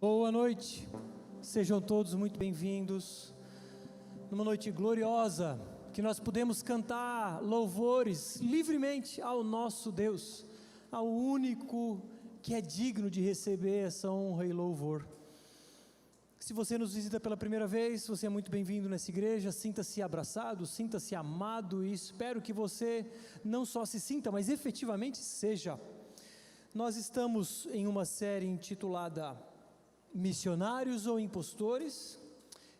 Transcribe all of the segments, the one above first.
Boa noite, sejam todos muito bem-vindos, numa noite gloriosa, que nós podemos cantar louvores livremente ao nosso Deus, ao único que é digno de receber essa honra e louvor. Se você nos visita pela primeira vez, você é muito bem-vindo nessa igreja, sinta-se abraçado, sinta-se amado e espero que você não só se sinta, mas efetivamente seja. Nós estamos em uma série intitulada Missionários ou Impostores,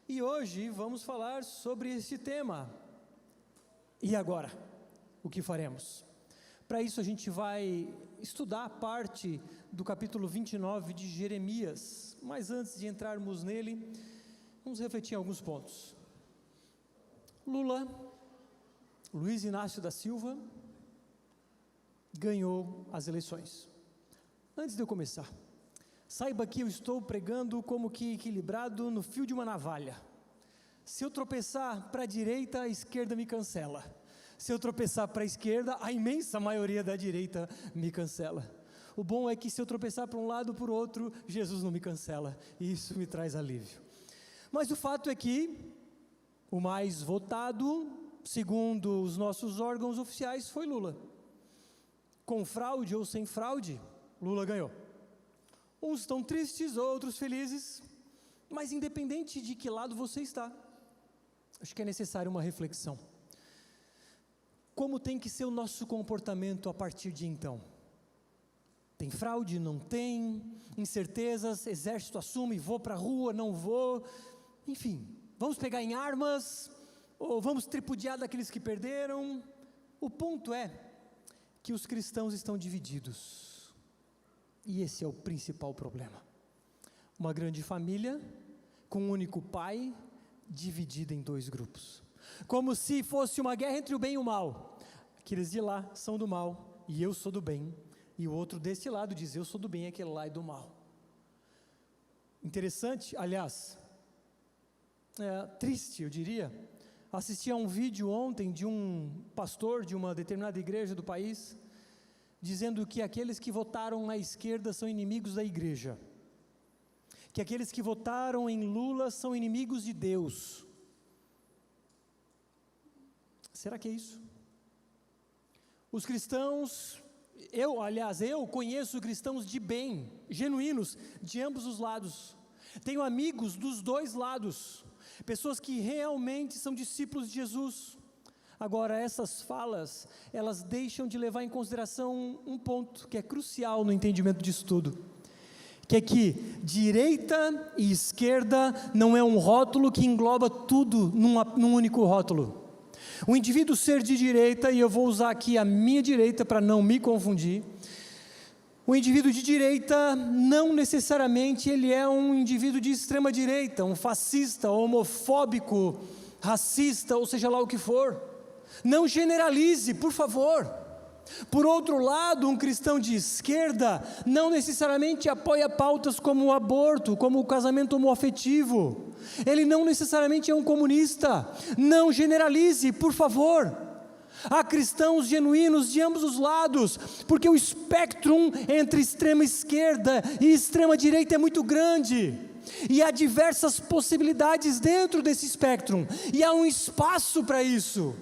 e hoje vamos falar sobre esse tema. E agora? O que faremos? Para isso a gente vai estudar parte do capítulo 29 de Jeremias, mas antes de entrarmos nele, vamos refletir em alguns pontos. Luiz Inácio da Silva, ganhou as eleições. Antes de eu começar, saiba que eu estou pregando como que equilibrado no fio de uma navalha. Se eu tropeçar para a direita, a esquerda me cancela. Se eu tropeçar para a esquerda, a imensa maioria da direita me cancela. O bom é que se eu tropeçar para um lado ou para o outro, Jesus não me cancela, e isso me traz alívio. Mas o fato é que o mais votado, segundo os nossos órgãos oficiais, foi Lula. Com fraude ou sem fraude, Lula ganhou. Uns estão tristes, outros felizes, mas independente de que lado você está, acho que é necessário uma reflexão. Como tem que ser o nosso comportamento a partir de então? Tem fraude? Não tem? Incertezas? Exército assume, vou para a rua, não vou? Enfim, vamos pegar em armas? Ou vamos tripudiar daqueles que perderam? O ponto é que os cristãos estão divididos. E esse é o principal problema. Uma grande família, com um único pai, dividida em dois grupos. Como se fosse uma guerra entre o bem e o mal. Aqueles de lá são do mal, e eu sou do bem. E o outro desse lado diz, eu sou do bem, aquele lá é do mal. Interessante, aliás, triste eu diria, assisti a um vídeo ontem de um pastor de uma determinada igreja do país, dizendo que aqueles que votaram na esquerda são inimigos da igreja, que aqueles que votaram em Lula são inimigos de Deus. Será que é isso? Os cristãos, eu conheço cristãos de bem, genuínos, de ambos os lados, tenho amigos dos dois lados, pessoas que realmente são discípulos de Jesus. Agora, essas falas, elas deixam de levar em consideração um ponto que é crucial no entendimento disso tudo, que é que direita e esquerda não é um rótulo que engloba tudo num único rótulo. O indivíduo ser de direita, e eu vou usar aqui a minha direita para não me confundir, o indivíduo de direita não necessariamente ele é um indivíduo de extrema direita, um fascista, homofóbico, racista, ou seja lá o que for. Não generalize, por favor. Por outro lado, um cristão de esquerda não necessariamente apoia pautas como o aborto, como o casamento homoafetivo. Ele não necessariamente é um comunista. Não generalize, por favor. Há cristãos genuínos de ambos os lados, porque o espectro entre extrema esquerda e extrema direita é muito grande. E há diversas possibilidades dentro desse espectro, e há um espaço para isso.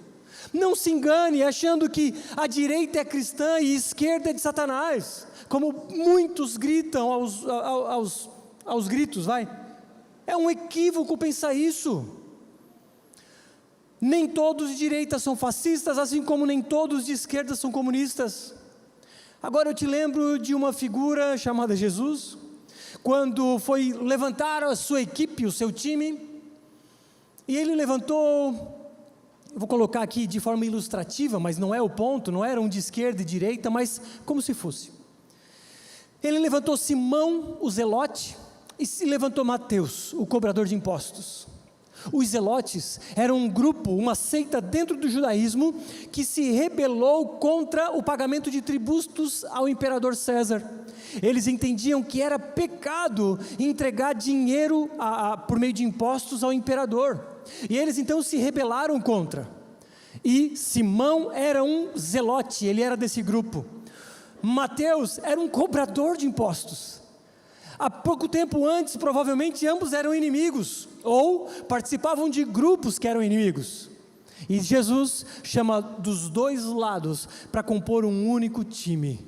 Não se engane achando que a direita é cristã e a esquerda é de Satanás, como muitos gritam aos gritos, É um equívoco pensar isso. Nem todos de direita são fascistas, assim como nem todos de esquerda são comunistas. Agora eu te lembro de uma figura chamada Jesus, quando foi levantar a sua equipe, o seu time, e ele levantou... Eu vou colocar aqui de forma ilustrativa, mas não é o ponto, não era um de esquerda e direita, mas como se fosse. Ele levantou Simão, o zelote, e se levantou Mateus, o cobrador de impostos. Os zelotes eram um grupo, uma seita dentro do judaísmo, que se rebelou contra o pagamento de tributos ao imperador César. Eles entendiam que era pecado entregar dinheiro por meio de impostos ao imperador. E eles então se rebelaram contra. E Simão era um zelote, ele era desse grupo. Mateus era um cobrador de impostos. Há pouco tempo antes, provavelmente ambos eram inimigos, ou participavam de grupos que eram inimigos. E Jesus chama dos dois lados para compor um único time.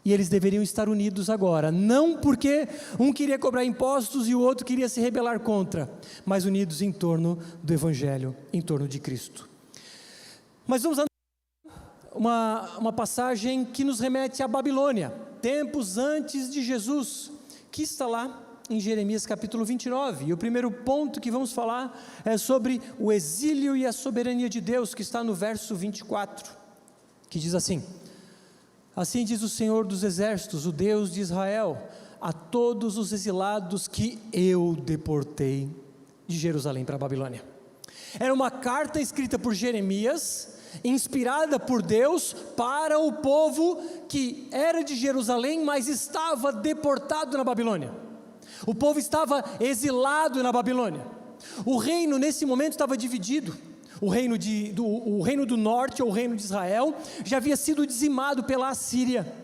E eles deveriam estar unidos agora, não porque um queria cobrar impostos e o outro queria se rebelar contra, mas unidos em torno do Evangelho, em torno de Cristo. Mas vamos uma passagem que nos remete à Babilônia, tempos antes de Jesus, que está lá em Jeremias capítulo 29, e o primeiro ponto que vamos falar é sobre o exílio e a soberania de Deus, que está no verso 24, que diz assim: assim diz o Senhor dos exércitos, o Deus de Israel, a todos os exilados que eu deportei de Jerusalém para a Babilônia. Era uma carta escrita por Jeremias, inspirada por Deus para o povo que era de Jerusalém, mas estava deportado na Babilônia. O povo estava exilado na Babilônia. O reino nesse momento estava dividido. O reino do norte, ou o reino de Israel, já havia sido dizimado pela Assíria.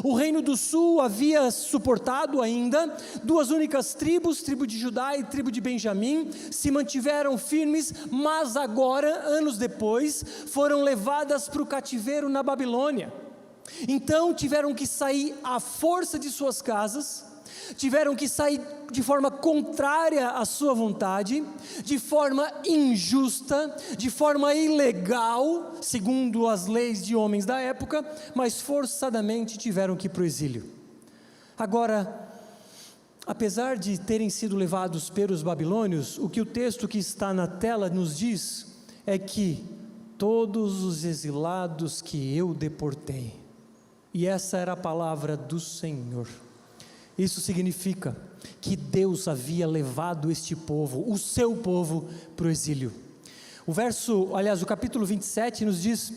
O reino do sul havia suportado ainda duas únicas tribos, tribo de Judá e tribo de Benjamim, se mantiveram firmes, mas agora, anos depois, foram levadas para o cativeiro na Babilônia. Então tiveram que sair à força de suas casas, tiveram que sair de forma contrária à sua vontade, de forma injusta, de forma ilegal, segundo as leis de homens da época, mas forçadamente tiveram que ir para o exílio. Agora, apesar de terem sido levados pelos babilônios, o que o texto que está na tela nos diz é que todos os exilados que eu deportei, e essa era a palavra do Senhor. Isso significa que Deus havia levado este povo, o seu povo, para o exílio. O capítulo 27 nos diz: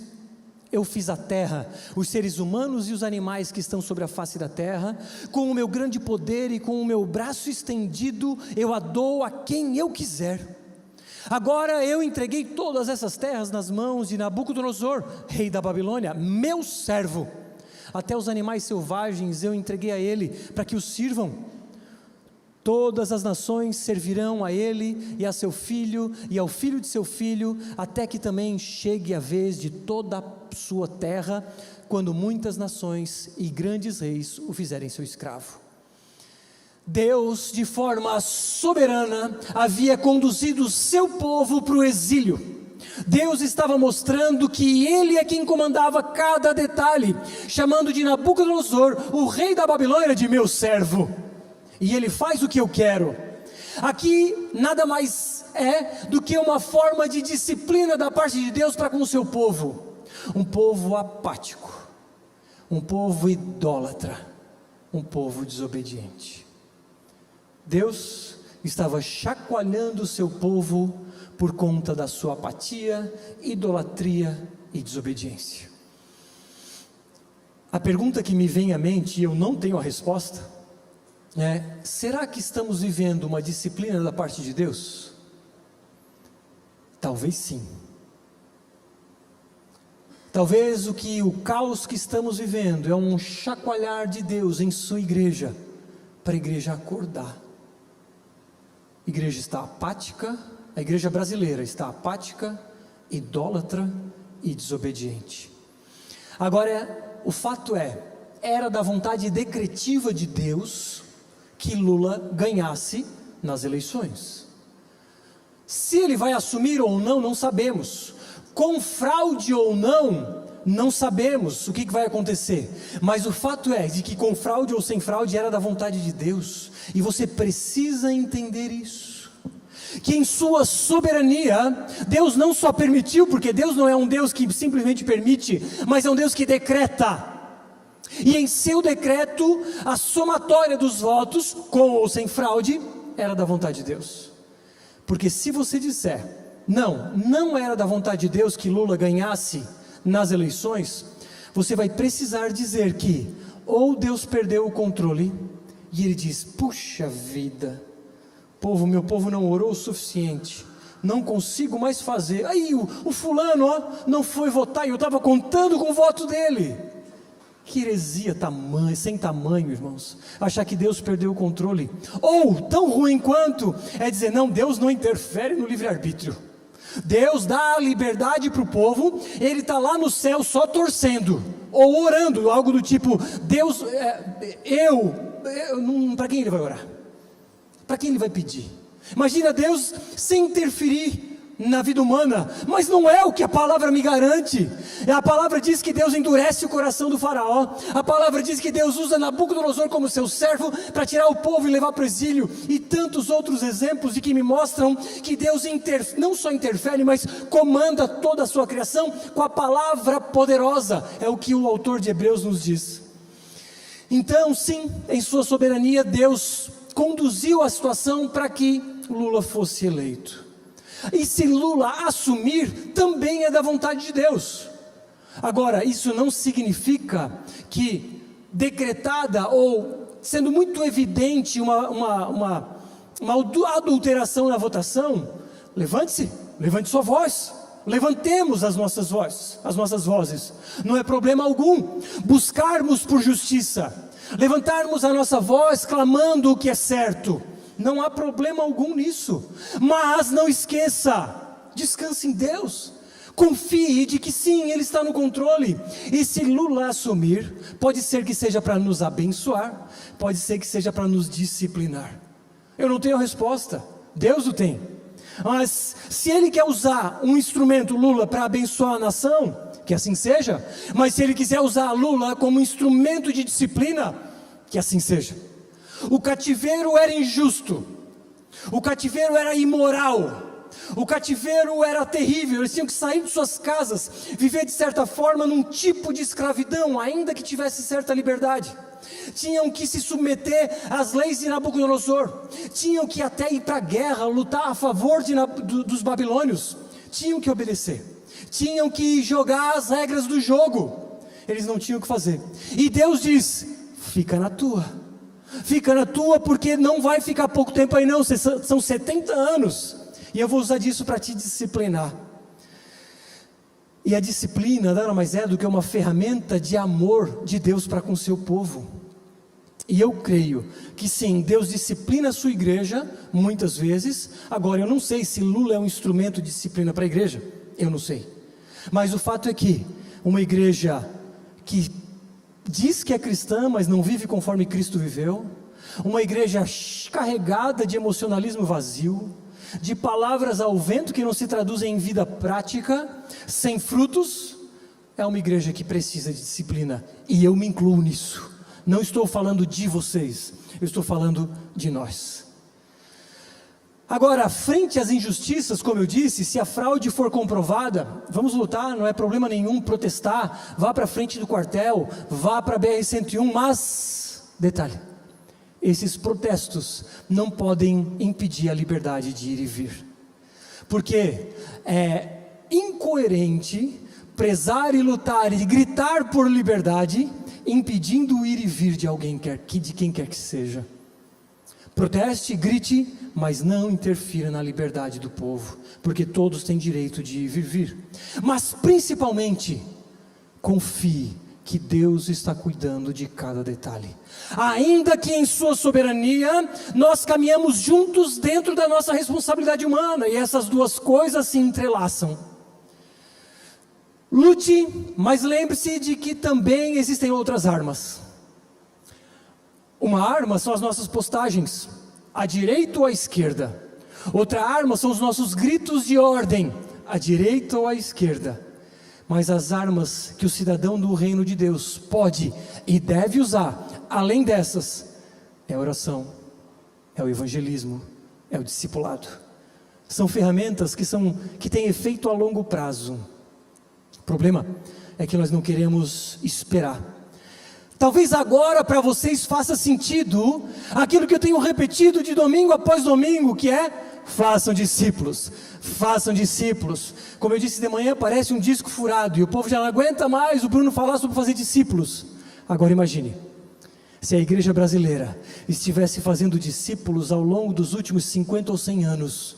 eu fiz a terra, os seres humanos e os animais que estão sobre a face da terra, com o meu grande poder e com o meu braço estendido, eu a dou a quem eu quiser. Agora eu entreguei todas essas terras nas mãos de Nabucodonosor, rei da Babilônia, meu servo. Até os animais selvagens eu entreguei a ele, para que os sirvam. Todas as nações servirão a ele e a seu filho e ao filho de seu filho, até que também chegue a vez de toda a sua terra, quando muitas nações e grandes reis o fizerem seu escravo. Deus, de forma soberana, havia conduzido o seu povo para o exílio. Deus estava mostrando que Ele é quem comandava cada detalhe, chamando de Nabucodonosor, o rei da Babilônia, de meu servo, e Ele faz o que eu quero. Aqui nada mais é do que uma forma de disciplina da parte de Deus para com o seu povo, um povo apático, um povo idólatra, um povo desobediente. Deus estava chacoalhando o seu povo por conta da sua apatia, idolatria e desobediência. A pergunta que me vem à mente, e eu não tenho a resposta, é: será que estamos vivendo uma disciplina da parte de Deus? Talvez sim. Talvez o caos que estamos vivendo é um chacoalhar de Deus em sua igreja, para a igreja acordar. A igreja está apática, a igreja brasileira está apática, idólatra e desobediente. Agora, o fato era da vontade decretiva de Deus que Lula ganhasse nas eleições. Se ele vai assumir ou não, não sabemos. Com fraude ou não, não sabemos o que vai acontecer. Mas o fato é de que com fraude ou sem fraude era da vontade de Deus. E você precisa entender isso. Que em sua soberania, Deus não só permitiu, porque Deus não é um Deus que simplesmente permite, mas é um Deus que decreta. E em seu decreto, a somatória dos votos, com ou sem fraude, era da vontade de Deus. Porque se você disser, não era da vontade de Deus que Lula ganhasse nas eleições, você vai precisar dizer que ou Deus perdeu o controle, e ele diz: puxa vida, meu povo não orou o suficiente, não consigo mais fazer. Aí o fulano não foi votar, e eu estava contando com o voto dele. Que heresia sem tamanho, irmãos, achar que Deus perdeu o controle. Ou, tão ruim quanto, é dizer, não, Deus não interfere no livre-arbítrio. Deus dá a liberdade para o povo, Ele está lá no céu só torcendo, ou orando, algo do tipo, Deus, para quem Ele vai orar? Para quem Ele vai pedir? Imagina Deus sem interferir na vida humana, mas não é o que a palavra me garante. A palavra diz que Deus endurece o coração do faraó, a palavra diz que Deus usa Nabucodonosor como seu servo, para tirar o povo e levar para o exílio, e tantos outros exemplos de que me mostram que Deus não só interfere, mas comanda toda a sua criação com a palavra poderosa, é o que o autor de Hebreus nos diz. Então sim, em sua soberania Deus conduziu a situação para que Lula fosse eleito. E se Lula assumir, também é da vontade de Deus. Agora, isso não significa que, decretada ou sendo muito evidente uma adulteração na votação, levante sua voz, levantemos as nossas vozes, não é problema algum buscarmos por justiça, levantarmos a nossa voz clamando o que é certo. Não há problema algum nisso, mas não esqueça, descanse em Deus, confie de que sim, Ele está no controle, e se Lula assumir, pode ser que seja para nos abençoar, pode ser que seja para nos disciplinar. Eu não tenho a resposta, Deus o tem, mas se Ele quer usar um instrumento, Lula, para abençoar a nação, que assim seja, mas se Ele quiser usar Lula como instrumento de disciplina, que assim seja. O cativeiro era injusto, o cativeiro era imoral, o cativeiro era terrível, eles tinham que sair de suas casas, viver de certa forma num tipo de escravidão, ainda que tivesse certa liberdade, tinham que se submeter às leis de Nabucodonosor, tinham que até ir para a guerra, lutar a favor dos babilônios, tinham que obedecer, tinham que jogar as regras do jogo, eles não tinham o que fazer, e Deus diz, fica na tua, porque não vai ficar pouco tempo aí não, são 70 anos, e eu vou usar disso para te disciplinar, e a disciplina nada mais é do que uma ferramenta de amor de Deus para com o seu povo, e eu creio que sim, Deus disciplina a sua igreja, muitas vezes. Agora eu não sei se Lula é um instrumento de disciplina para a igreja, eu não sei, mas o fato é que uma igreja que diz que é cristã, mas não vive conforme Cristo viveu, uma igreja carregada de emocionalismo vazio, de palavras ao vento que não se traduzem em vida prática, sem frutos, é uma igreja que precisa de disciplina, e eu me incluo nisso, não estou falando de vocês, eu estou falando de nós. Agora, frente às injustiças, como eu disse, se a fraude for comprovada, vamos lutar, não é problema nenhum protestar, vá para frente do quartel, vá para a BR-101, mas, detalhe, esses protestos não podem impedir a liberdade de ir e vir, porque é incoerente prezar e lutar e gritar por liberdade, impedindo o ir e vir de quem quer que seja. Proteste, grite, mas não interfira na liberdade do povo, porque todos têm direito de ir e vir, mas principalmente, confie que Deus está cuidando de cada detalhe, ainda que em sua soberania, nós caminhamos juntos dentro da nossa responsabilidade humana, e essas duas coisas se entrelaçam. Lute, mas lembre-se de que também existem outras armas. Uma arma são as nossas postagens, à direita ou à esquerda. Outra arma são os nossos gritos de ordem, à direita ou à esquerda. Mas as armas que o cidadão do reino de Deus pode e deve usar, além dessas, é a oração, é o evangelismo, é o discipulado. São ferramentas que têm efeito a longo prazo. O problema é que nós não queremos esperar. Talvez agora para vocês faça sentido aquilo que eu tenho repetido de domingo após domingo, que é: façam discípulos, façam discípulos. Como eu disse de manhã, parece um disco furado, e o povo já não aguenta mais o Bruno falar sobre fazer discípulos. Agora imagine, se a igreja brasileira estivesse fazendo discípulos ao longo dos últimos 50 ou 100 anos,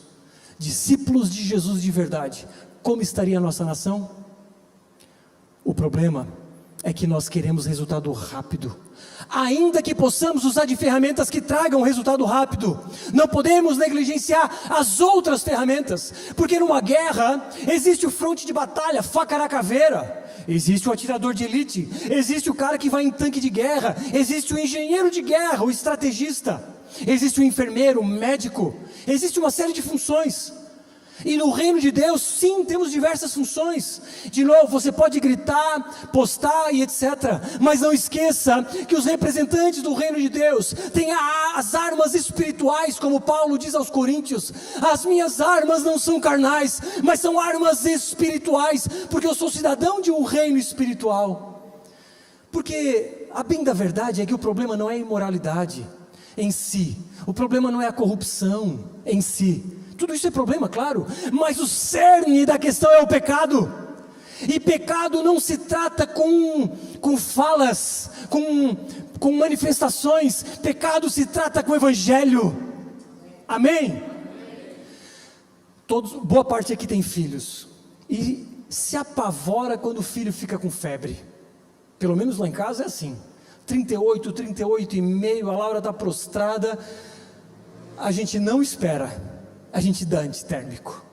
discípulos de Jesus de verdade, como estaria a nossa nação? O problema é que nós queremos resultado rápido. Ainda que possamos usar de ferramentas que tragam resultado rápido, não podemos negligenciar as outras ferramentas, porque numa guerra existe o fronte de batalha, faca na caveira, existe o atirador de elite, existe o cara que vai em tanque de guerra, existe o engenheiro de guerra, o estrategista, existe o enfermeiro, o médico, existe uma série de funções. E no reino de Deus, sim, temos diversas funções. De novo, você pode gritar, postar e etc. Mas não esqueça que os representantes do reino de Deus têm as armas espirituais, como Paulo diz aos Coríntios. As minhas armas não são carnais, mas são armas espirituais, porque eu sou cidadão de um reino espiritual. Porque a bem da verdade é que o problema não é a imoralidade em si. O problema não é a corrupção em si. Tudo isso é problema, claro, mas o cerne da questão é o pecado. E pecado não se trata com falas, com manifestações. Pecado se trata com o evangelho. Amém? Boa parte aqui tem filhos e se apavora quando o filho fica com febre. Pelo menos lá em casa é assim. 38,5, a Laura está prostrada. A gente não espera. A gente dá antitérmico,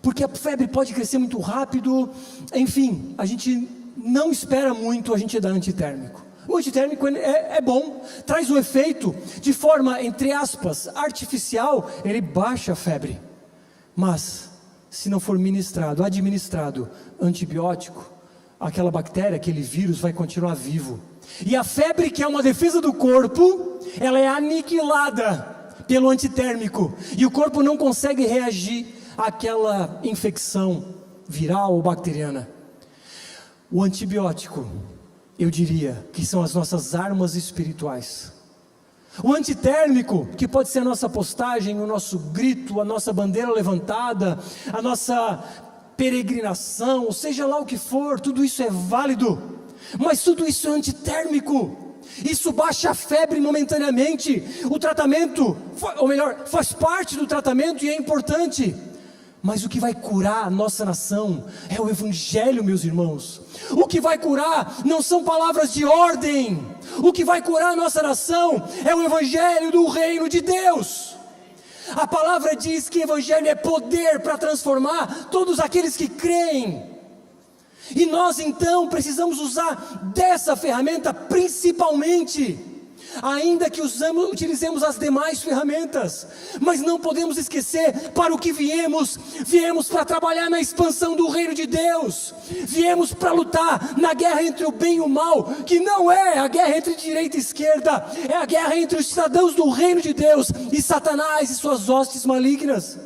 porque a febre pode crescer muito rápido, enfim, a gente não espera muito, a gente dá antitérmico. O antitérmico é bom, traz um efeito de forma, entre aspas, artificial, ele baixa a febre, mas se não for administrado antibiótico, aquela bactéria, aquele vírus vai continuar vivo, e a febre, que é uma defesa do corpo, ela é aniquilada pelo antitérmico, e o corpo não consegue reagir àquela infecção viral ou bacteriana. O antibiótico, eu diria que são as nossas armas espirituais. O antitérmico, que pode ser a nossa postagem, o nosso grito, a nossa bandeira levantada, a nossa peregrinação, ou seja lá o que for, tudo isso é válido, mas tudo isso é antitérmico. Isso baixa a febre momentaneamente. O tratamento, ou melhor, faz parte do tratamento e é importante. Mas o que vai curar a nossa nação é o evangelho, meus irmãos. O que vai curar não são palavras de ordem. O que vai curar a nossa nação é o evangelho do reino de Deus. A palavra diz que evangelho é poder para transformar todos aqueles que creem. E nós então precisamos usar dessa ferramenta principalmente, ainda que utilizemos as demais ferramentas, mas não podemos esquecer para o que viemos para trabalhar na expansão do reino de Deus, viemos para lutar na guerra entre o bem e o mal, que não é a guerra entre direita e esquerda, é a guerra entre os cidadãos do reino de Deus e Satanás e suas hostes malignas.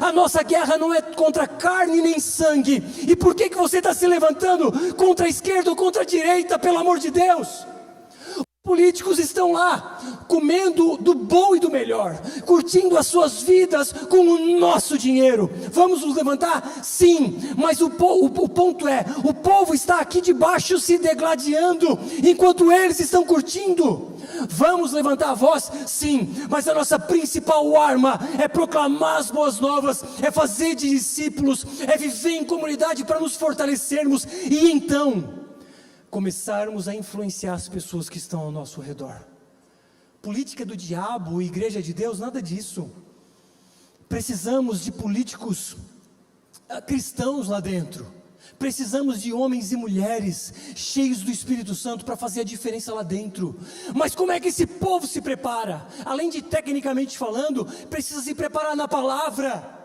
A nossa guerra não é contra carne nem sangue. E por que você está se levantando contra a esquerda ou contra a direita, pelo amor de Deus? Os políticos estão lá, comendo do bom e do melhor, curtindo as suas vidas com o nosso dinheiro. Vamos nos levantar? Sim, mas o ponto é, o povo está aqui debaixo se degladiando, enquanto eles estão curtindo. Vamos levantar a voz? Sim, mas a nossa principal arma é proclamar as boas novas, é fazer de discípulos, é viver em comunidade para nos fortalecermos e então começarmos a influenciar as pessoas que estão ao nosso redor. Política do diabo, igreja de Deus, nada disso. Precisamos de políticos cristãos lá dentro. Precisamos de homens e mulheres cheios do Espírito Santo para fazer a diferença lá dentro. Mas como é que esse povo se prepara? Além de tecnicamente falando, precisa se preparar na palavra.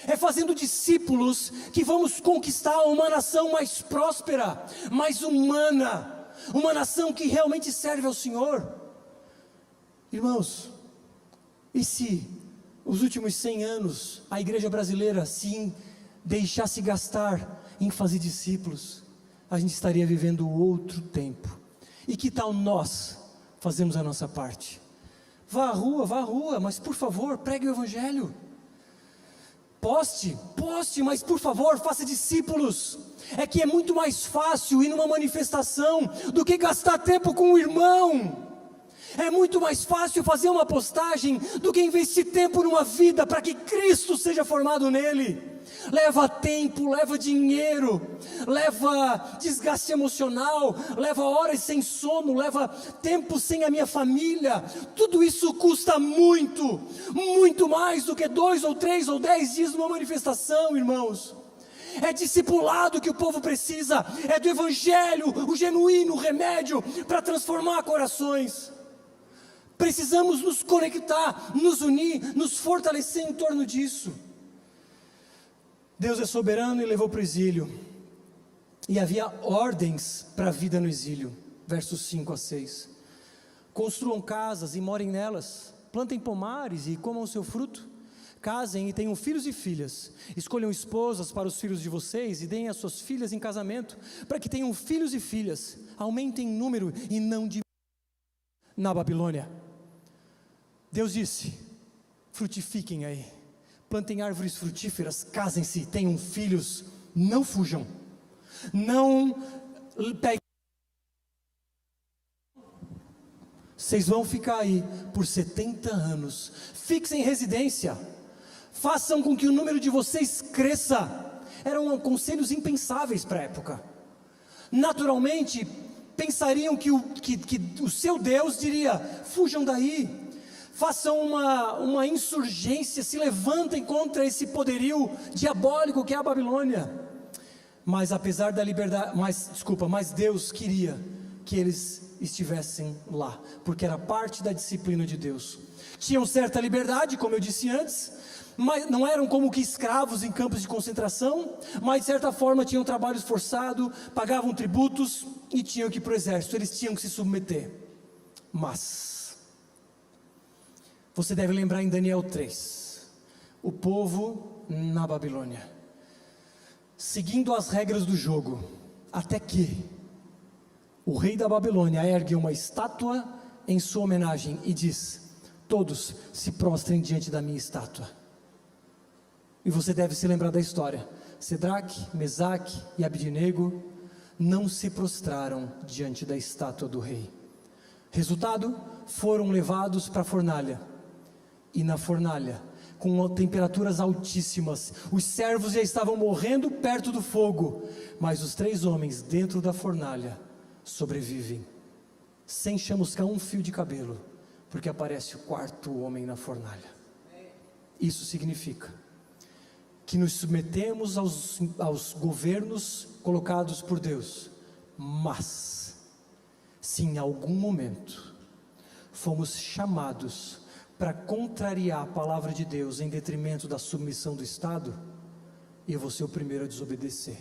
É fazendo discípulos que vamos conquistar uma nação mais próspera, mais humana, uma nação que realmente serve ao Senhor. Irmãos, e se os últimos 100 anos a igreja brasileira sim deixasse gastar em fazer discípulos, a gente estaria vivendo outro tempo. E que tal nós fazemos a nossa parte? Vá à rua, mas por favor, pregue o evangelho. Poste, mas por favor, faça discípulos. É que é muito mais fácil ir numa manifestação do que gastar tempo com o irmão. É muito mais fácil fazer uma postagem do que investir tempo numa vida para que Cristo seja formado nele. Leva tempo, leva dinheiro, leva desgaste emocional, leva horas sem sono, leva tempo sem a minha família. Tudo isso custa muito, muito mais do que 2 ou 3 ou 10 dias numa manifestação, irmãos. É discipulado que o povo precisa, é do evangelho, o genuíno remédio para transformar corações. Precisamos nos conectar, nos unir, nos fortalecer em torno disso. Deus é soberano e levou para o exílio, e havia ordens para a vida no exílio, versos 5 a 6. Construam casas e morem nelas, plantem pomares e comam o seu fruto, casem e tenham filhos e filhas, escolham esposas para os filhos de vocês e deem as suas filhas em casamento, para que tenham filhos e filhas, aumentem em número e não diminuam na Babilônia. Deus disse: frutifiquem aí, plantem árvores frutíferas, casem-se, tenham filhos, não fujam, não peguem. Vocês vão ficar aí por 70 anos, fixem residência, façam com que o número de vocês cresça. Eram conselhos impensáveis para a época. Naturalmente, pensariam que o seu Deus diria: fujam daí, façam uma insurgência, se levantem contra esse poderio diabólico que é a Babilônia. Mas apesar da liberdade, mas Deus queria que eles estivessem lá, porque era parte da disciplina de Deus. Tinham certa liberdade, como eu disse antes, mas não eram como que escravos em campos de concentração, mas de certa forma tinham trabalho forçado, pagavam tributos e tinham que ir para o exército, eles tinham que se submeter. Mas você deve lembrar em Daniel 3, o povo na Babilônia, seguindo as regras do jogo, até que o rei da Babilônia ergue uma estátua em sua homenagem e diz: todos se prostrem diante da minha estátua. E você deve se lembrar da história. Sedraque, Mesaque e Abidnego não se prostraram diante da estátua do rei. Resultado, foram levados para a fornalha. E na fornalha, com temperaturas altíssimas, os servos já estavam morrendo perto do fogo, mas os 3 homens dentro da fornalha sobrevivem, sem chamuscar um fio de cabelo, porque aparece o 4º homem na fornalha. Isso significa que nos submetemos aos governos colocados por Deus, mas se em algum momento fomos chamados para contrariar a palavra de Deus em detrimento da submissão do Estado, eu vou ser o primeiro a desobedecer.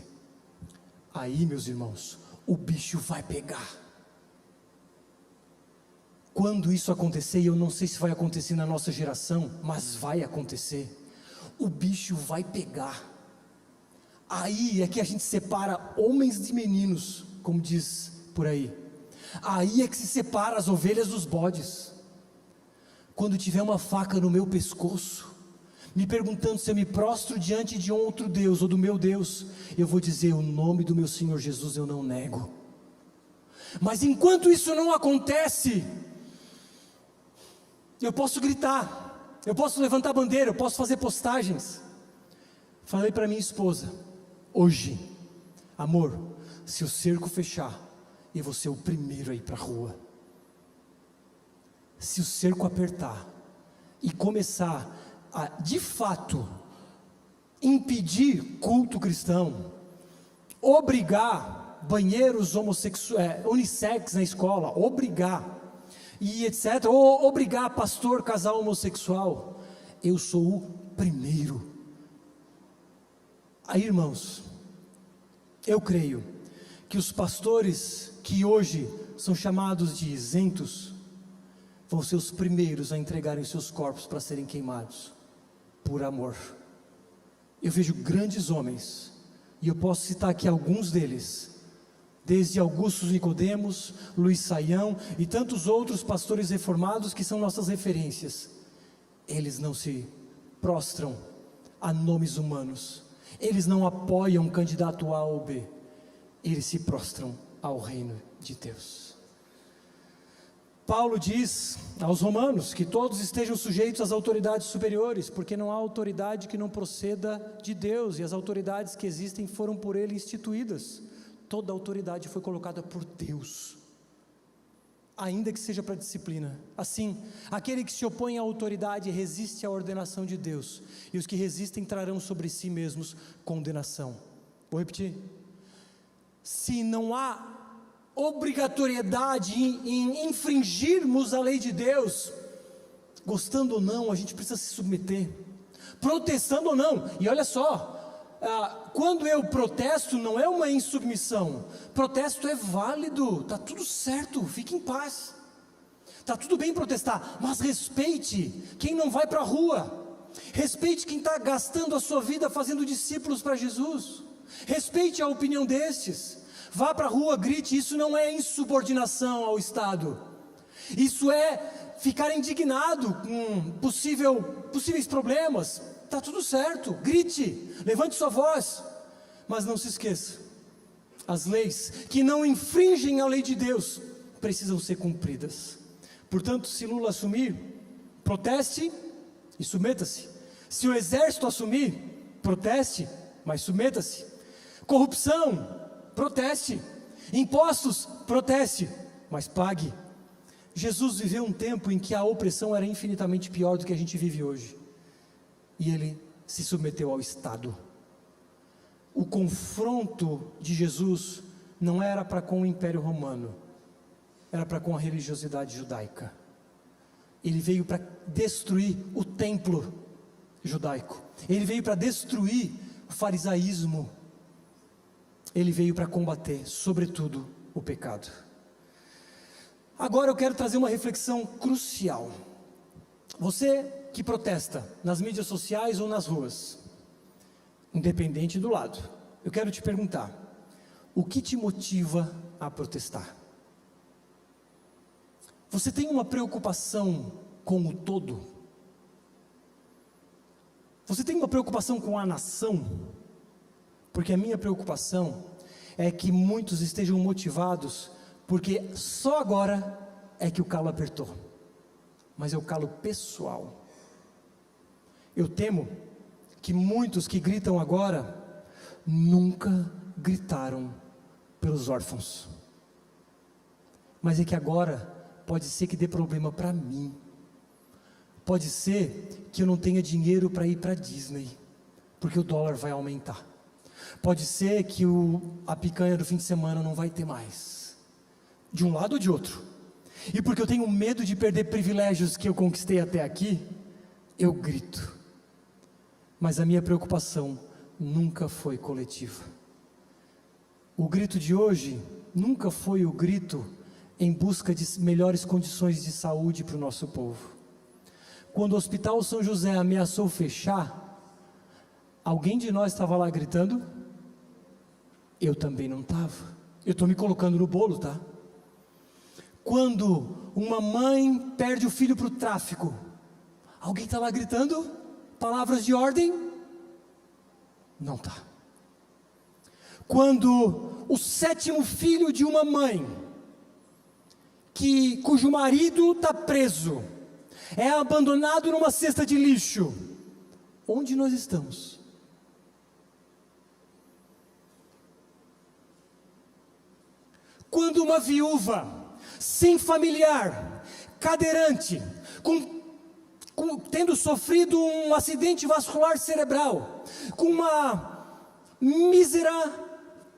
Aí, meus irmãos, o bicho vai pegar. Quando isso acontecer, e eu não sei se vai acontecer na nossa geração, mas vai acontecer, o bicho vai pegar. Aí é que a gente separa homens de meninos, como diz por aí. Aí é que se separa as ovelhas dos bodes. Quando tiver uma faca no meu pescoço, me perguntando se eu me prostro diante de outro Deus ou do meu Deus, eu vou dizer: o nome do meu Senhor Jesus eu não nego. Mas enquanto isso não acontece, eu posso gritar, eu posso levantar bandeira, eu posso fazer postagens. Falei para minha esposa hoje: amor, se o cerco fechar, eu vou ser o primeiro a ir para a rua. Se o cerco apertar e começar a, de fato, impedir culto cristão, obrigar banheiros unissex na escola, obrigar, e etc., ou obrigar pastor casal homossexual, eu sou o primeiro. Aí, irmãos, eu creio que os pastores que hoje são chamados de isentos vão ser os primeiros a entregarem seus corpos para serem queimados, por amor. Eu vejo grandes homens, e eu posso citar aqui alguns deles, desde Augusto Nicodemos, Luiz Saião e tantos outros pastores reformados que são nossas referências. Eles não se prostram a nomes humanos, eles não apoiam um candidato A ou B, eles se prostram ao reino de Deus. Paulo diz aos romanos que todos estejam sujeitos às autoridades superiores, porque não há autoridade que não proceda de Deus, e as autoridades que existem foram por Ele instituídas. Toda autoridade foi colocada por Deus, ainda que seja para disciplina. Assim, aquele que se opõe à autoridade resiste à ordenação de Deus, e os que resistem trarão sobre si mesmos condenação. Vou repetir. Se não há obrigatoriedade em infringirmos a lei de Deus, gostando ou não, a gente precisa se submeter, protestando ou não. E olha só, quando eu protesto, não é uma insubmissão, protesto é válido, está tudo certo, fique em paz, está tudo bem protestar, mas respeite quem não vai para a rua, respeite quem está gastando a sua vida fazendo discípulos para Jesus, respeite a opinião destes. Vá para a rua, grite. Isso não é insubordinação ao Estado, isso é ficar indignado com possíveis problemas. Está tudo certo, grite, levante sua voz, mas não se esqueça, as leis que não infringem a lei de Deus precisam ser cumpridas. Portanto, se Lula assumir, proteste e submeta-se. Se o exército assumir, proteste, mas submeta-se. Corrupção, proteste. Impostos, proteste, mas pague. Jesus viveu um tempo em que a opressão era infinitamente pior do que a gente vive hoje, e ele se submeteu ao Estado. O confronto de Jesus não era para com o Império Romano, era para com a religiosidade judaica. Ele veio para destruir o templo judaico, ele veio para destruir o farisaísmo, ele veio para combater, sobretudo, o pecado. Agora eu quero trazer uma reflexão crucial. Você que protesta nas mídias sociais ou nas ruas, independente do lado, eu quero te perguntar: o que te motiva a protestar? Você tem uma preocupação com o todo? Você tem uma preocupação com a nação? Porque a minha preocupação é que muitos estejam motivados, porque só agora é que o calo apertou, mas é o calo pessoal. Eu temo que muitos que gritam agora, nunca gritaram pelos órfãos, mas é que agora pode ser que dê problema para mim, pode ser que eu não tenha dinheiro para ir para a Disney, porque o dólar vai aumentar, pode ser que a picanha do fim de semana não vai ter mais, de um lado ou de outro, e porque eu tenho medo de perder privilégios que eu conquistei até aqui, eu grito. Mas a minha preocupação nunca foi coletiva. O grito de hoje nunca foi o grito em busca de melhores condições de saúde para o nosso povo. Quando o Hospital São José ameaçou fechar, alguém de nós estava lá gritando? Eu também não estava. Eu estou me colocando no bolo, tá? Quando uma mãe perde o filho para o tráfico, alguém está lá gritando palavras de ordem? Não está. Quando o 7º filho de uma mãe, cujo marido está preso, é abandonado numa cesta de lixo, onde nós estamos? Quando uma viúva sem familiar, cadeirante, tendo sofrido um acidente vascular cerebral, com uma mísera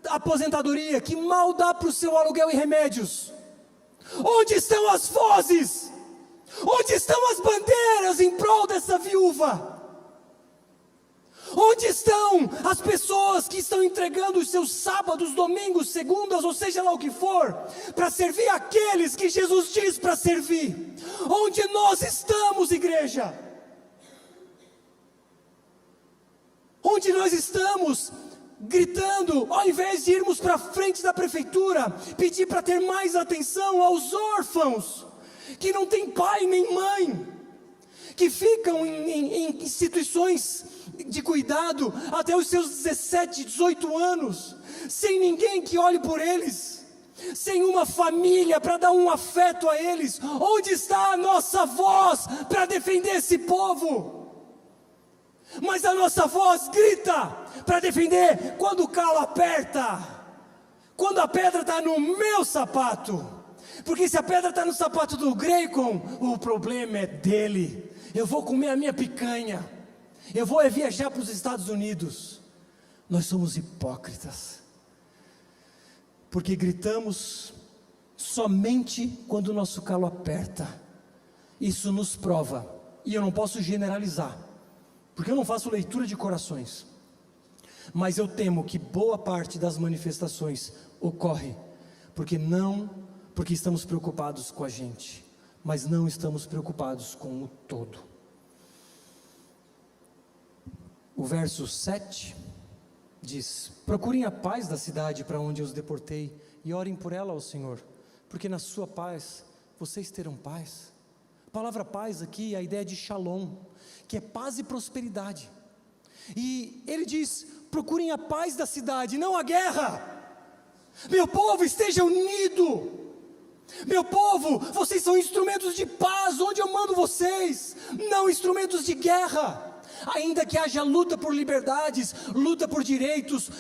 aposentadoria, que mal dá para o seu aluguel e remédios, onde estão as vozes? Onde estão as bandeiras em prol dessa viúva? Onde estão as pessoas que estão entregando os seus sábados, domingos, segundas, ou seja lá o que for, para servir aqueles que Jesus diz para servir? Onde nós estamos, igreja? Onde nós estamos gritando, ao invés de irmos para frente da prefeitura, pedir para ter mais atenção aos órfãos, que não têm pai nem mãe, que ficam em instituições de cuidado até os seus 17, 18 anos, sem ninguém que olhe por eles, sem uma família para dar um afeto a eles. Onde está a nossa voz para defender esse povo? Mas a nossa voz grita para defender quando o calo aperta, quando a pedra está no meu sapato, porque se a pedra está no sapato do Graycon, o problema é dele. Eu vou comer a minha picanha, eu vou viajar para os Estados Unidos. Nós somos hipócritas, porque gritamos somente quando o nosso calo aperta. Isso nos prova, e eu não posso generalizar, porque eu não faço leitura de corações, mas eu temo que boa parte das manifestações ocorre porque estamos preocupados com a gente, mas não estamos preocupados com o todo. O verso 7 diz: procurem a paz da cidade para onde eu os deportei, e orem por ela ao Senhor, porque na sua paz vocês terão paz. A palavra paz aqui é a ideia de shalom, que é paz e prosperidade. E ele diz: procurem a paz da cidade, não a guerra. Meu povo, esteja unido. Meu povo, vocês são instrumentos de paz, onde eu mando vocês, não instrumentos de guerra. Ainda que haja luta por liberdades, luta por direitos,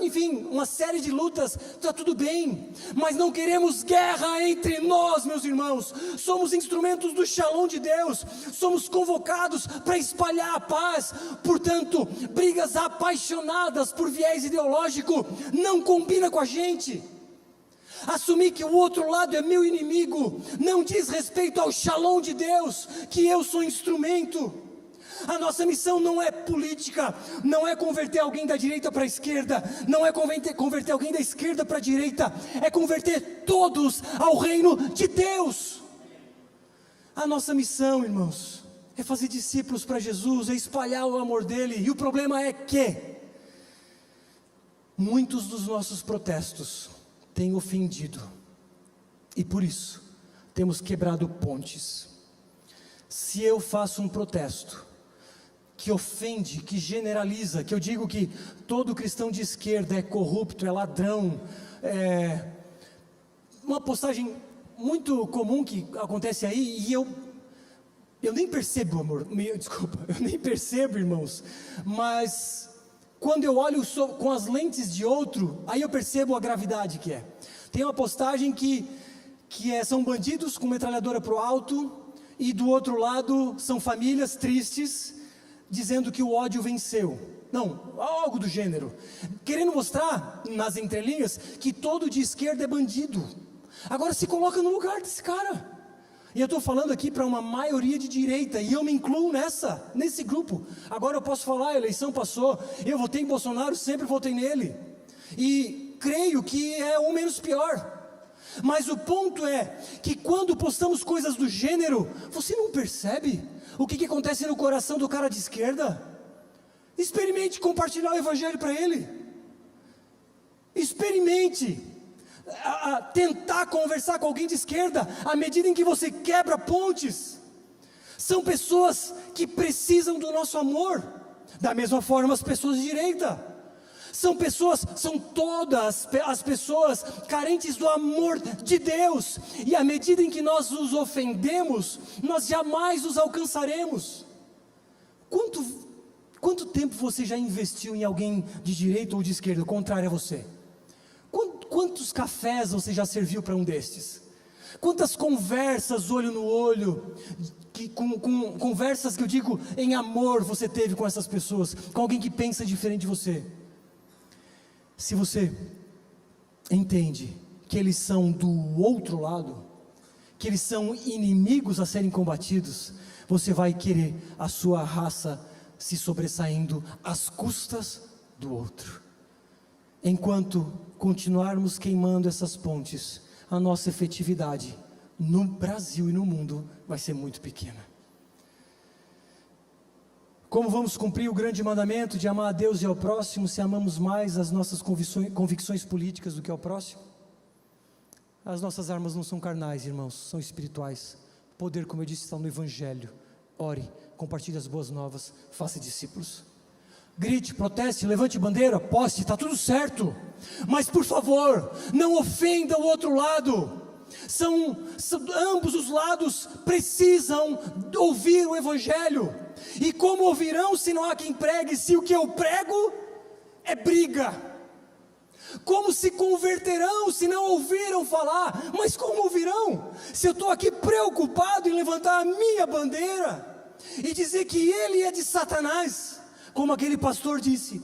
enfim, uma série de lutas, está tudo bem, mas não queremos guerra entre nós, meus irmãos. Somos instrumentos do shalom de Deus, somos convocados para espalhar a paz. Portanto, brigas apaixonadas por viés ideológico não combina com a gente. Assumir que o outro lado é meu inimigo não diz respeito ao shalom de Deus, que eu sou instrumento. A nossa missão não é política, não é converter alguém da direita para a esquerda, não é converter alguém da esquerda para a direita, é converter todos ao reino de Deus. A nossa missão, irmãos, é fazer discípulos para Jesus, é espalhar o amor dele. E o problema é que muitos dos nossos protestos têm ofendido, e por isso temos quebrado pontes. Se eu faço um protesto que ofende, que generaliza, que eu digo que todo cristão de esquerda é corrupto, é ladrão, uma postagem muito comum que acontece aí, e eu nem percebo, eu nem percebo, irmãos, mas quando eu olho com as lentes de outro, aí eu percebo a gravidade que é. Tem uma postagem são bandidos com metralhadora para o alto, e do outro lado são famílias tristes, dizendo que o ódio venceu. Não, algo do gênero, querendo mostrar nas entrelinhas que todo de esquerda é bandido. Agora se coloca no lugar desse cara. E eu estou falando aqui para uma maioria de direita, e eu me incluo nesse grupo. Agora eu posso falar: a eleição passou, eu votei em Bolsonaro, sempre votei nele, e creio que é o menos pior. Mas o ponto é que quando postamos coisas do gênero, você não percebe o que acontece no coração do cara de esquerda? Experimente compartilhar o evangelho para ele. Experimente tentar conversar com alguém de esquerda, à medida em que você quebra pontes. São pessoas que precisam do nosso amor, da mesma forma as pessoas de direita. São todas as pessoas carentes do amor de Deus, e à medida em que nós os ofendemos, nós jamais os alcançaremos. Quanto tempo você já investiu em alguém de direita ou de esquerda, contrário a você? Quantos cafés você já serviu para um destes? Quantas conversas olho no olho, com conversas que eu digo em amor, você teve com essas pessoas, com alguém que pensa diferente de você? Se você entende que eles são do outro lado, que eles são inimigos a serem combatidos, você vai querer a sua raça se sobressaindo às custas do outro. Enquanto continuarmos queimando essas pontes, a nossa efetividade no Brasil e no mundo vai ser muito pequena. Como vamos cumprir o grande mandamento de amar a Deus e ao próximo, se amamos mais as nossas convicções políticas do que ao próximo? As nossas armas não são carnais, irmãos, são espirituais. O poder, como eu disse, está no Evangelho. Ore, compartilhe as boas novas, faça discípulos. grite, proteste, levante bandeira, poste, está tudo certo. Mas por favor, não ofenda o outro lado. Ambos os lados precisam ouvir o Evangelho. E como ouvirão se não há quem pregue, se o que eu prego é briga? Como se converterão se não ouviram falar? Mas como ouvirão se eu estou aqui preocupado em levantar a minha bandeira e dizer que ele é de Satanás? Como aquele pastor disse,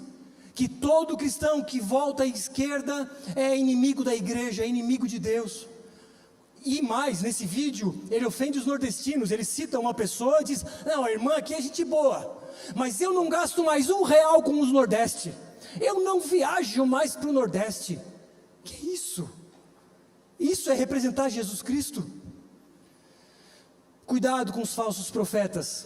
que todo cristão que volta à esquerda é inimigo da igreja, é inimigo de Deus. E mais, nesse vídeo, ele ofende os nordestinos. Ele cita uma pessoa e diz: não, a irmã aqui é gente boa, mas eu não gasto mais R$1 com os Nordeste, eu não viajo mais para o Nordeste. Que isso? Isso é representar Jesus Cristo? Cuidado com os falsos profetas,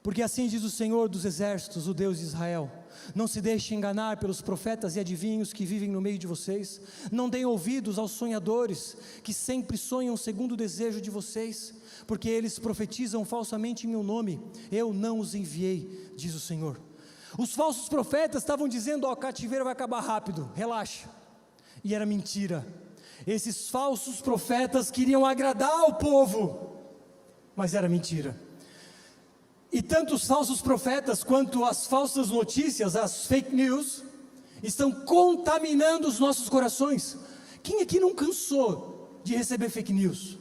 porque assim diz o Senhor dos Exércitos, o Deus de Israel: não se deixe enganar pelos profetas e adivinhos que vivem no meio de vocês. Não deem ouvidos aos sonhadores que sempre sonham segundo o desejo de vocês, porque eles profetizam falsamente em meu nome. Eu não os enviei, diz o Senhor. Os falsos profetas estavam dizendo: ó, o cativeiro vai acabar rápido, relaxa. E era mentira. Esses falsos profetas queriam agradar o povo, mas era mentira. E tanto os falsos profetas quanto as falsas notícias, as fake news, estão contaminando os nossos corações. Quem aqui não cansou de receber fake news?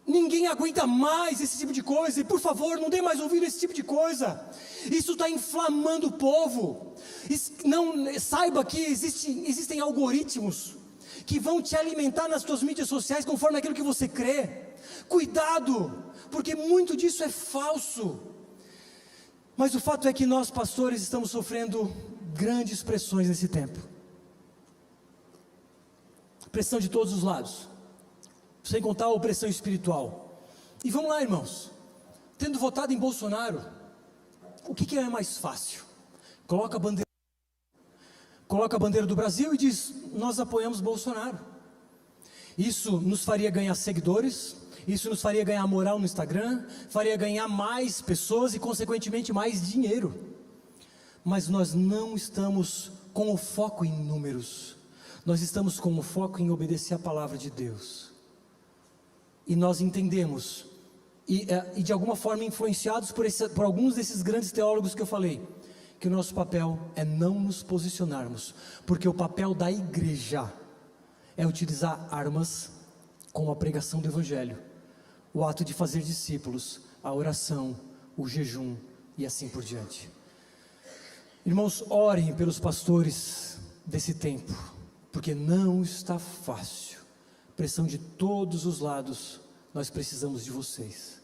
Ninguém aguenta mais esse tipo de coisa. E por favor, não dê mais ouvido a esse tipo de coisa. Isso está inflamando o povo. Saiba que existem algoritmos que vão te alimentar nas suas mídias sociais conforme aquilo que você crê. Cuidado, porque muito disso é falso. Mas o fato é que nós, pastores, estamos sofrendo grandes pressões nesse tempo. Pressão de todos os lados, sem contar a opressão espiritual. E vamos lá, irmãos, tendo votado em Bolsonaro, o que é mais fácil? Coloca a bandeira do Brasil e diz: nós apoiamos Bolsonaro. Isso nos faria ganhar seguidores, isso nos faria ganhar moral no Instagram, faria ganhar mais pessoas e consequentemente mais dinheiro. Mas nós não estamos com o foco em números, nós estamos com o foco em obedecer a palavra de Deus. E nós entendemos, e de alguma forma influenciados por alguns desses grandes teólogos que eu falei, que o nosso papel é não nos posicionarmos, porque o papel da igreja é utilizar armas como a pregação do Evangelho, o ato de fazer discípulos, a oração, o jejum e assim por diante. Irmãos, orem pelos pastores desse tempo, porque não está fácil, pressão de todos os lados, nós precisamos de vocês.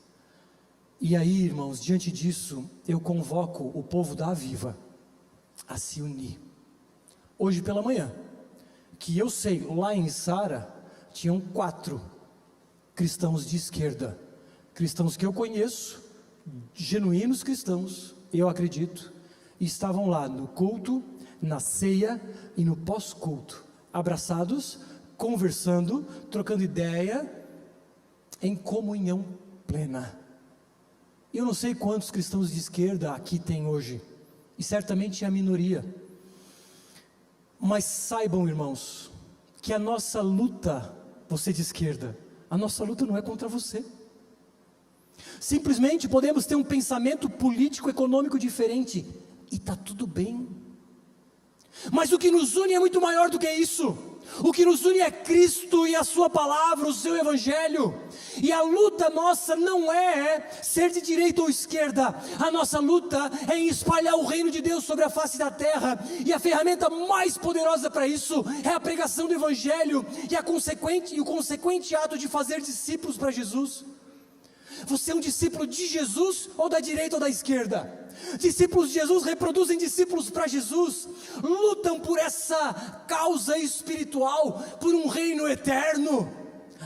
E aí, irmãos, diante disso, eu convoco o povo da Aviva a se unir. Hoje pela manhã, que eu sei, lá em Sara, tinham 4 cristãos de esquerda, cristãos que eu conheço, genuínos cristãos, eu acredito, e estavam lá no culto, na ceia e no pós-culto, abraçados, conversando, trocando ideia, em comunhão plena. Eu não sei quantos cristãos de esquerda aqui tem hoje, e certamente é a minoria, mas saibam, irmãos, que a nossa luta, você de esquerda, a nossa luta não é contra você. Simplesmente podemos ter um pensamento político, econômico diferente, e está tudo bem. Mas o que nos une é muito maior do que isso. O que nos une é Cristo e a sua palavra, o seu Evangelho. E a luta nossa não é ser de direita ou esquerda. A nossa luta é em espalhar o reino de Deus sobre a face da terra. E a ferramenta mais poderosa para isso é a pregação do Evangelho e o consequente ato de fazer discípulos para Jesus. Você é um discípulo de Jesus ou da direita ou da esquerda? Discípulos de Jesus reproduzem discípulos para Jesus, lutam por essa causa espiritual, por um reino eterno,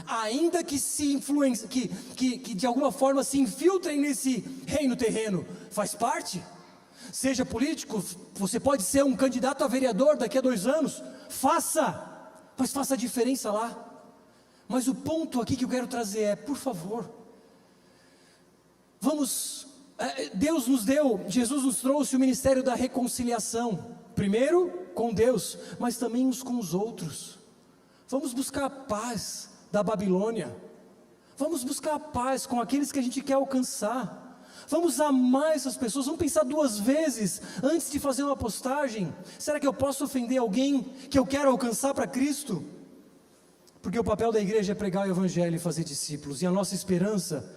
ainda que que de alguma forma se infiltrem nesse reino terreno. Faz parte. Seja político, você pode ser um candidato a vereador daqui a 2 anos, mas faça a diferença lá. Mas o ponto aqui que eu quero trazer é, por favor, vamos Jesus nos trouxe o ministério da reconciliação, primeiro com Deus, mas também uns com os outros. Vamos buscar a paz da Babilônia, vamos buscar a paz com aqueles que a gente quer alcançar, vamos amar essas pessoas, vamos pensar 2 vezes antes de fazer uma postagem. Será que eu posso ofender alguém que eu quero alcançar para Cristo? Porque o papel da igreja é pregar o evangelho e fazer discípulos, e a nossa esperança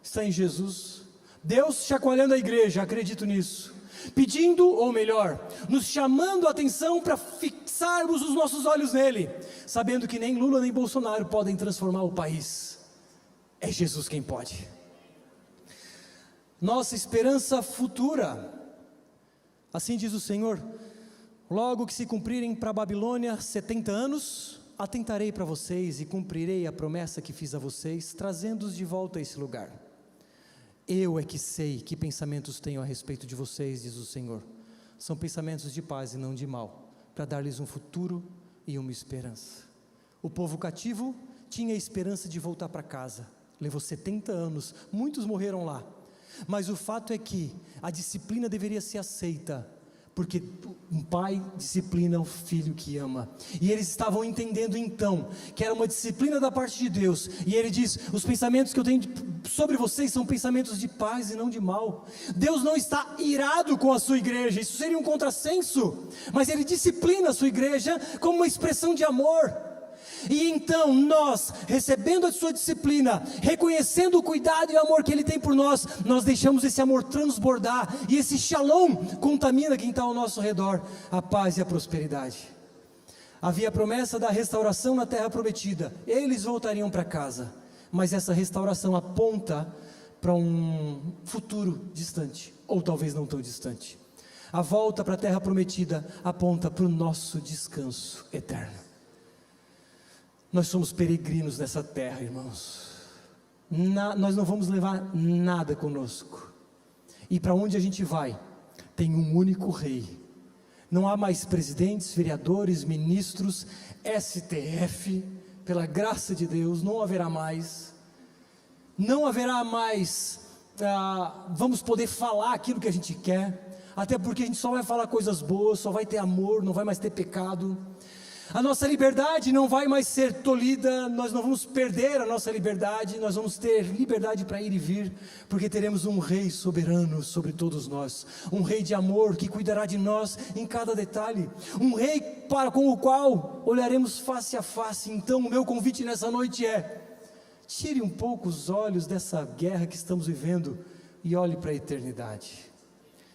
está em Jesus. Deus chacoalhando a igreja, acredito nisso, pedindo, ou melhor, nos chamando a atenção para fixarmos os nossos olhos nele, sabendo que nem Lula nem Bolsonaro podem transformar o país, é Jesus quem pode. Nossa esperança futura, assim diz o Senhor: logo que se cumprirem para a Babilônia 70 anos, atentarei para vocês e cumprirei a promessa que fiz a vocês, trazendo-os de volta a esse lugar. Eu é que sei que pensamentos tenho a respeito de vocês, diz o Senhor. São pensamentos de paz e não de mal, para dar-lhes um futuro e uma esperança. O povo cativo tinha a esperança de voltar para casa. Levou 70 anos, muitos morreram lá. Mas o fato é que a disciplina deveria ser aceita, porque um pai disciplina o filho que ama, e eles estavam entendendo então, que era uma disciplina da parte de Deus, e ele diz: os pensamentos que eu tenho sobre vocês são pensamentos de paz e não de mal. Deus não está irado com a sua igreja, isso seria um contrassenso, mas ele disciplina a sua igreja como uma expressão de amor. E então nós, recebendo a sua disciplina, reconhecendo o cuidado e o amor que Ele tem por nós, nós deixamos esse amor transbordar, e esse shalom contamina quem está ao nosso redor, a paz e a prosperidade. Havia a promessa da restauração na terra prometida, eles voltariam para casa, mas essa restauração aponta para um futuro distante, ou talvez não tão distante. A volta para a terra prometida aponta para o nosso descanso eterno. Nós somos peregrinos nessa terra, irmãos. Nós não vamos levar nada conosco. E para onde a gente vai, tem um único rei. Não há mais presidentes, vereadores, ministros, STF, pela graça de Deus, não haverá mais. Não haverá mais, vamos poder falar aquilo que a gente quer, até porque a gente só vai falar coisas boas, só vai ter amor, não vai mais ter pecado. A nossa liberdade não vai mais ser tolhida, nós não vamos perder a nossa liberdade, nós vamos ter liberdade para ir e vir, porque teremos um rei soberano sobre todos nós, um rei de amor que cuidará de nós em cada detalhe, um rei com o qual olharemos face a face. Então o meu convite nessa noite é: tire um pouco os olhos dessa guerra que estamos vivendo e olhe para a eternidade.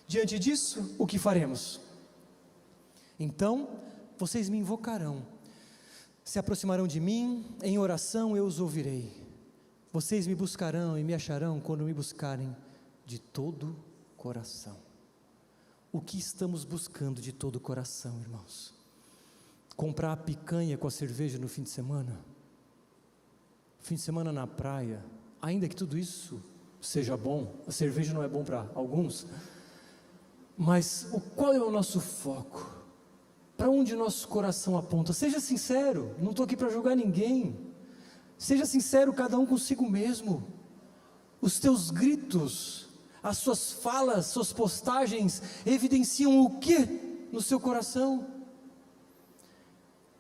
Diante disso, o que faremos? Então vocês me invocarão, se aproximarão de mim, em oração eu os ouvirei. Vocês me buscarão e me acharão quando me buscarem de todo o coração. O que estamos buscando de todo o coração, irmãos? Comprar a picanha com a cerveja no fim de semana? Fim de semana na praia? Ainda que tudo isso seja bom, a cerveja não é bom para alguns, mas qual é o nosso foco? Para onde o nosso coração aponta? Seja sincero, não estou aqui para julgar ninguém. Seja sincero, cada um consigo mesmo. Os teus gritos, as suas falas, suas postagens evidenciam o que no seu coração?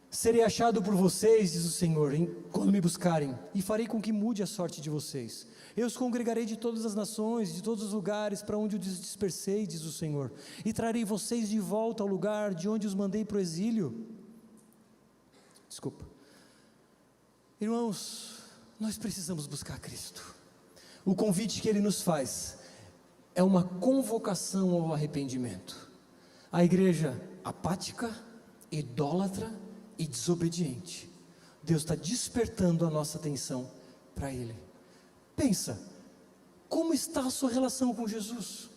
Serei achado por vocês, diz o Senhor, quando me buscarem, e farei com que mude a sorte de vocês. Eu os congregarei de todas as nações, de todos os lugares para onde os dispersei, diz o Senhor, e trarei vocês de volta ao lugar de onde os mandei para o exílio. Irmãos, nós precisamos buscar Cristo. O convite que Ele nos faz é uma convocação ao arrependimento. A igreja apática, idólatra e desobediente, Deus está despertando a nossa atenção para Ele. Pensa, como está a sua relação com Jesus?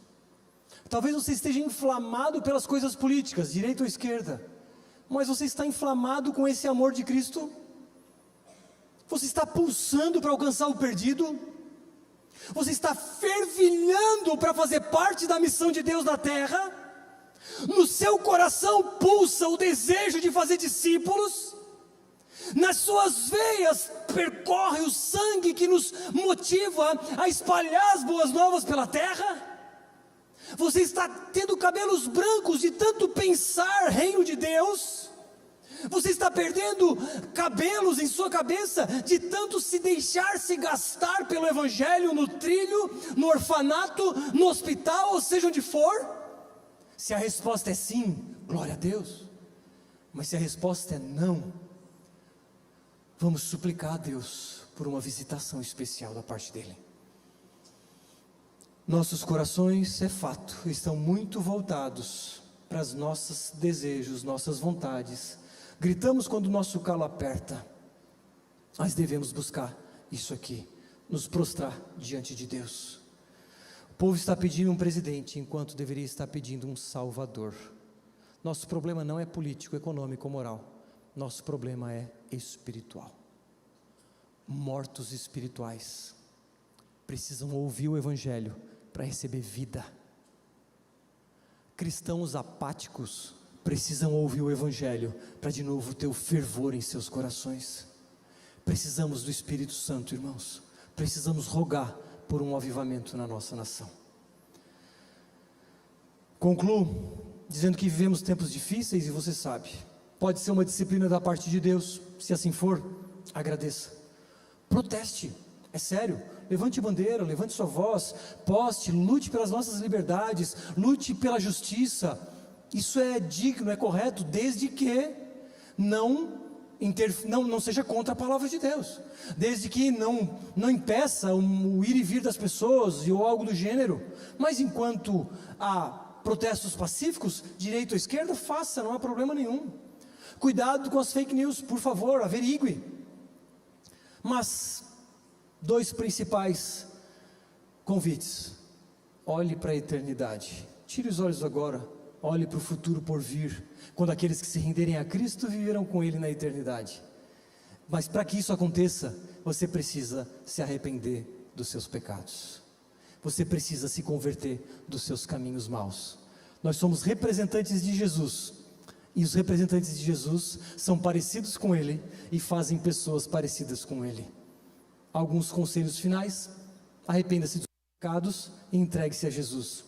Talvez você esteja inflamado pelas coisas políticas, direita ou esquerda, mas você está inflamado com esse amor de Cristo? Você está pulsando para alcançar o perdido? Você está fervilhando para fazer parte da missão de Deus na terra? No seu coração pulsa o desejo de fazer discípulos? Nas suas veias percorre o sangue que nos motiva a espalhar as boas novas pela terra? Você está tendo cabelos brancos de tanto pensar reino de Deus? Você está perdendo cabelos em sua cabeça de tanto se deixar se gastar pelo Evangelho no trilho, no orfanato, no hospital, ou seja onde for? Se a resposta é sim, glória a Deus. Mas se a resposta é não, vamos suplicar a Deus por uma visitação especial da parte dEle. Nossos corações, é fato, estão muito voltados para os nossos desejos, nossas vontades. Gritamos quando o nosso calo aperta, mas devemos buscar isso aqui, nos prostrar diante de Deus. O povo está pedindo um presidente, enquanto deveria estar pedindo um salvador. Nosso problema não é político, econômico ou moral, nosso problema é espiritual. Mortos espirituais precisam ouvir o Evangelho para receber vida. Cristãos apáticos precisam ouvir o Evangelho para de novo ter o fervor em seus corações. Precisamos do Espírito Santo, irmãos. Precisamos rogar por um avivamento na nossa nação. Concluo dizendo que vivemos tempos difíceis e você sabe. Pode ser uma disciplina da parte de Deus. Se assim for, agradeça. Proteste, é sério. Levante bandeira, levante sua voz, poste, lute pelas nossas liberdades, lute pela justiça. Isso é digno, é correto, desde que não seja contra a palavra de Deus, desde que não impeça o ir e vir das pessoas ou algo do gênero. Mas enquanto há protestos pacíficos, direita ou esquerda, faça, não há problema nenhum. Cuidado com as fake news, por favor, averigue. Mas 2 principais convites: olhe para a eternidade, tire os olhos agora, olhe para o futuro por vir, quando aqueles que se renderem a Cristo viverão com Ele na eternidade. Mas para que isso aconteça, você precisa se arrepender dos seus pecados, você precisa se converter dos seus caminhos maus. Nós somos representantes de Jesus, e os representantes de Jesus são parecidos com Ele, e fazem pessoas parecidas com Ele. Alguns conselhos finais: arrependa-se dos pecados e entregue-se a Jesus.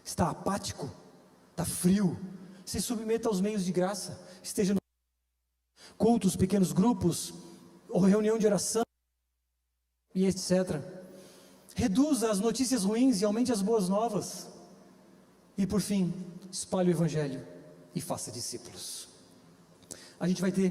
Está apático? Está frio? Se submeta aos meios de graça, esteja no cultos, pequenos grupos, ou reunião de oração, e etc. Reduza as notícias ruins e aumente as boas novas. E por fim, espalhe o Evangelho e faça discípulos. A gente vai ter